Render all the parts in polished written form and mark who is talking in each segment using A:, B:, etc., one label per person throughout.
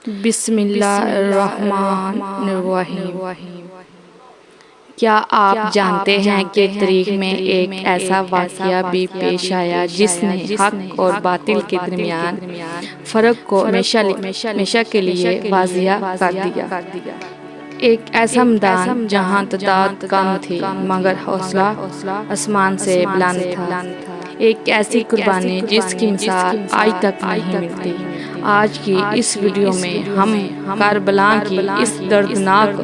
A: بسم اللہ الرحمن الرحیم۔ کیا آپ جانتے ہیں کہ تاریخ میں ایک ایسا واقعہ بھی پیش آیا جس نے حق اور باطل کے درمیان فرق کو ہمیشہ کے لیے واضح کر دیا۔ ایک ایسا میدان جہاں تعداد کم تھی مگر حوصلہ آسمان سے بلند تھا۔ ایک ایسی قربانی جس کی مثال آج تک نہیں ملتی۔ آج کی اس ویڈیو میں ہم کربلا کی اس دردناک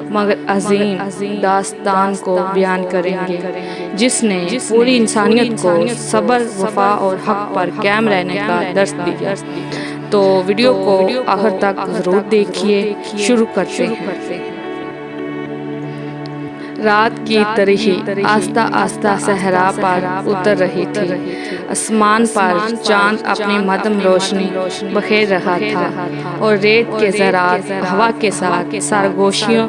A: مگر عظیم داستان کو بیان کریں گے جس نے پوری انسانیت کو صبر، وفا اور حق پر قائم رہنے کا درس دیا۔ تو ویڈیو کو آخر تک ضرور دیکھیے۔ شروع کرتے ہیں۔ رات کی تاریکی آہستہ آہستہ صحرا پر اتر رہی تھی۔ آسمان پر چاند اپنی مدھم روشنی بکھیر رہا تھا اور ریت کے ذرات ہوا کے ساتھ سرگوشیاں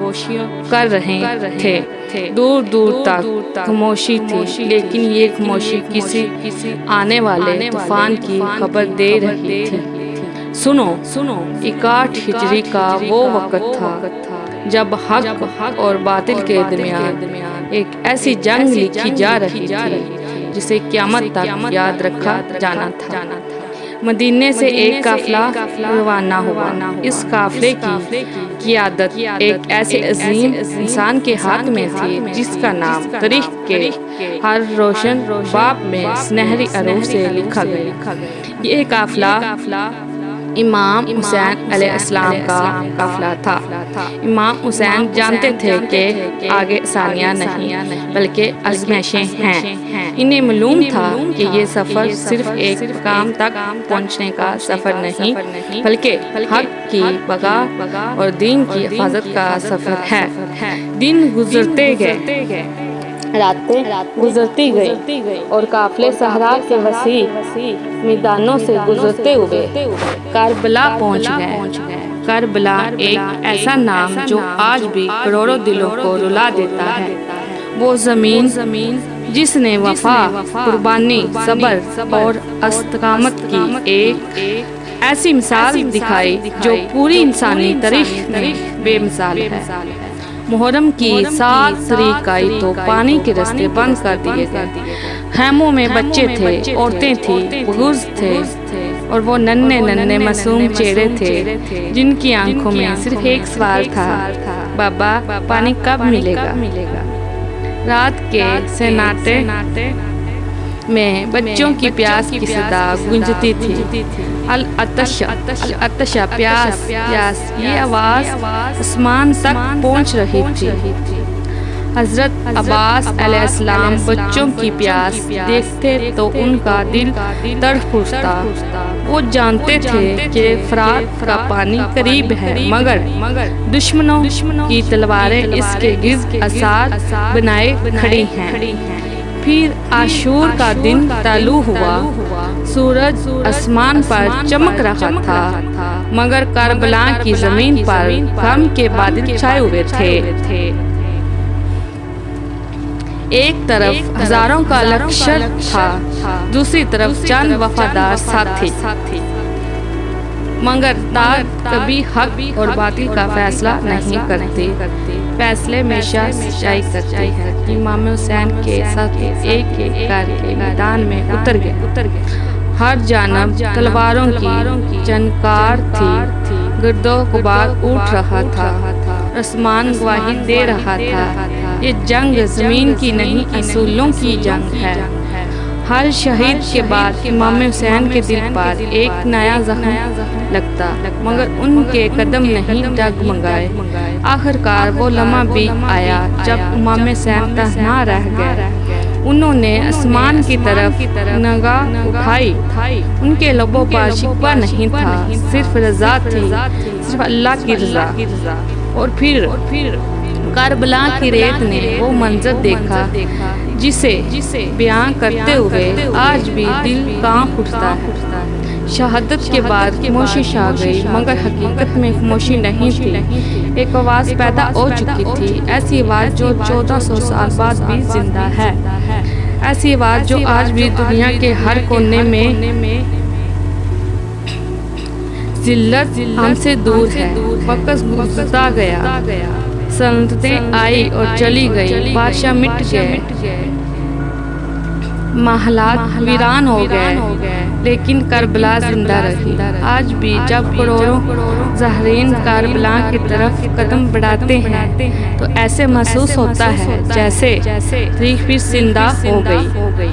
A: کر رہے تھے۔ دور دور تک خاموشی تھی، لیکن یہ خاموشی کسی آنے والے طوفان کی خبر دے رہی تھی۔ سنو، 61 ہجری کا وہ وقت تھا جب حق اور باطل کے درمیان ایک ایسی جنگ لکھی جا رہی تھی جسے قیامت تک یاد رکھا جانا تھا۔ مدینے سے ایک قافلہ روانہ ہوا۔ اس قافلے کی قیادت ایک ایسے عظیم انسان کے ہاتھ میں تھی جس کا نام تاریخ کے ہر روشن باب میں سنہری حروف سے لکھا گیا۔ یہ قافلہ امام حسین علیہ السلام کا قافلہ تھا۔ امام حسین جانتے تھے کہ آگے آسانیاں نہیں بلکہ آزمائشیں ہیں۔ انہیں معلوم تھا کہ یہ سفر صرف ایک مقام تک پہنچنے کا سفر نہیں بلکہ حق کی بقا اور دین کی حفاظت کا سفر ہے۔ دن گزرتے گئے، راتیں گزرتی گئی اور قافلے صحرا کے وسیع میدانوں سے گزرتے ہوئے کربلا پہنچ گئے۔ کربلا ایک ایسا نام جو آج بھی کروڑوں دلوں کو رلا دیتا ہے۔ وہ زمین جس نے وفا، قربانی، صبر اور استقامت کی ایک ایسی مثال دکھائی جو پوری انسانی تاریخ میں بے مثال ہے۔ محرم کی 7 تاریخ آئی تو پانی کے راستے بند کر دیے گئے۔ خیموں میں بچے تھے، عورتیں تھیں، بزرگ تھے اور وہ ننھے معصوم چہرے تھے جن کی آنکھوں میں صرف ایک سوال تھا، بابا پانی کب ملے گا؟ رات کے سناٹے میں بچوں کی پیاس کی صدا گونجتی تھی۔ العطش، پیاس، یہ آواز آسمان تک پہنچ رہی تھی۔ حضرت عباس علیہ السلام بچوں کی پیاس دیکھتے تو ان کا دل تڑپ اٹھتا۔ وہ جانتے تھے کہ فرات کا پانی قریب ہے مگر دشمنوں کی تلواریں اس کے گرد اثار بنائے کھڑی ہیں۔ پھر عاشور کا دن طلوع ہوا۔ سورج آسمان پر چمک رہا تھا مگر کربلا کی زمین پر غم کے بادل چھائے ہوئے تھے۔ ایک طرف ہزاروں کا لشکر تھا، دوسری طرف چند وفادار ساتھی، مگر تاریخ کبھی حق اور باطل کا فیصلہ نہیں کرتی، فیصلے ہمیشہ سچائی کرتی ہے۔ امام حسین کے ساتھ ایک ایک کر کے میدان میں اتر گئے۔ ہر جانب تلواروں کی چنکار تھی، گرد و غبار اٹھ رہا تھا، آسمان گواہی دے رہا تھا یہ جنگ زمین کی نہیں اصولوں کی جنگ ہے۔ ہر شہید کے بعد امام حسین کے دل پر ایک نیا زخم لگتا مگر ان کے قدم نہیں ڈگمگائے۔ آخر کار وہ لمحہ بھی آیا جب امام حسین تنہا رہ گئے۔ انہوں نے آسمان کی طرف نگاہ اٹھائی۔ ان کے لبوں پر شکوہ نہیں تھا، صرف رضا تھی، صرف اللہ کی رضا۔ اور پھر کربلا کی ریت نے وہ منظر دیکھا جسے بیان کرتے ہوئے آج بھی دل کانپ اٹھتا ہے۔ شہادت کے بعد خاموشی چھا گئی مگر حقیقت میں خاموشی نہیں تھی۔ ایک آواز پیدا ہو چکی تھی، ایسی آواز جو 1400 سال بعد بھی زندہ ہے، ایسی آواز جو آج بھی دنیا کے ہر کونے میں ذلت ہم سے دور ہے، وقت گزرتا گیا، سلطنتیں آئی اور چلی گئی، بادشاہ مٹ گئے، محلات ویران ہو گئے، لیکن کربلا زندہ رہی۔ آج بھی جب کروڑوں زائرین کربلا کی طرف قدم بڑھاتے ہیں تو ایسے محسوس ہوتا ہے جیسے تاریخ پھر زندہ ہو گئی۔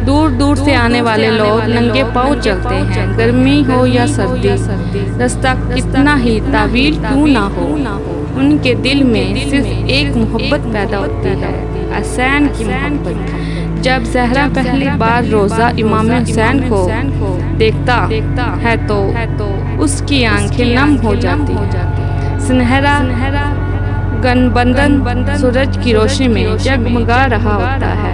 A: دور دور سے آنے والے لوگ ننگے پاؤں چلتے ہیں، گرمی ہو یا سردی، رستہ کتنا ہی طویل کیوں نہ ہو، ان کے دل میں صرف ایک محبت پیدا ہوتی ہے، حسین کی محبت۔ جب زہرا پہلی بار روزہ امام حسین کو دیکھتا ہے تو اس کی آنکھیں نم ہو جاتی ہیں۔ سنہرا گنبدن سورج کی روشنی میں جگمگا رہا ہوتا ہے،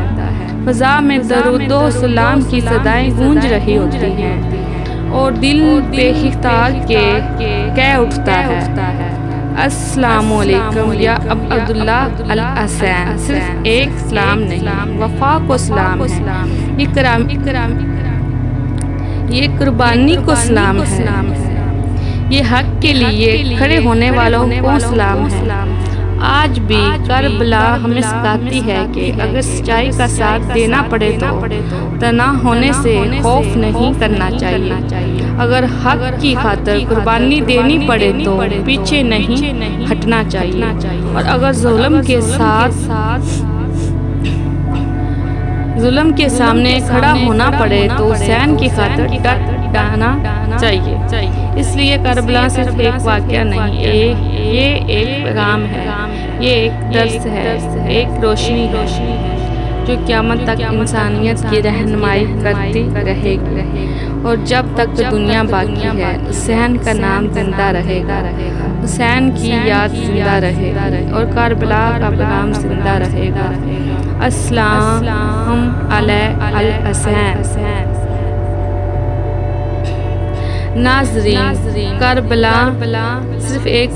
A: فضا میں درود و سلام کی صدائیں گونج رہی ہوتی ہیں اور دل بے اختیار کے کہہ اٹھتا ہے، السلام علیکم یا عبداللہ الحسین۔ صرف ایک سلام نہیں، وفا کو سلام ہے، یہ قربانی کو سلام ہے، یہ حق کے لیے کھڑے ہونے والوں کو سلام ہے۔ آج بھی کربلا ہمیں سکھاتی ہے کہ اگر سچائی کا ساتھ دینا پڑے تو تنہا ہونے سے خوف نہیں کرنا چاہیے، اگر حق کی خاطر قربانی دینی پڑے تو پیچھے نہیں ہٹنا چاہیے، اور اگر ظلم کے سامنے کھڑا ہونا پڑے تو حسین کی خاطر ڈٹ جانا چاہیے۔ اس لیے کربلا صرف ایک واقعہ نہیں، یہ ایک پیغام ہے، یہ ایک درس ہے، ایک روشنی ہے جو قیامت تک انسانیت کی رہنمائی کرتی رہے گی، اور جب تک دنیا باقی ہے حسین کا نام زندہ رہے گا، حسین کی یاد زندہ رہے گی، اور کربلا کا پیغام زندہ رہے گا۔ السلام علی الحسین۔ ناظرین، کربلا صرف ایک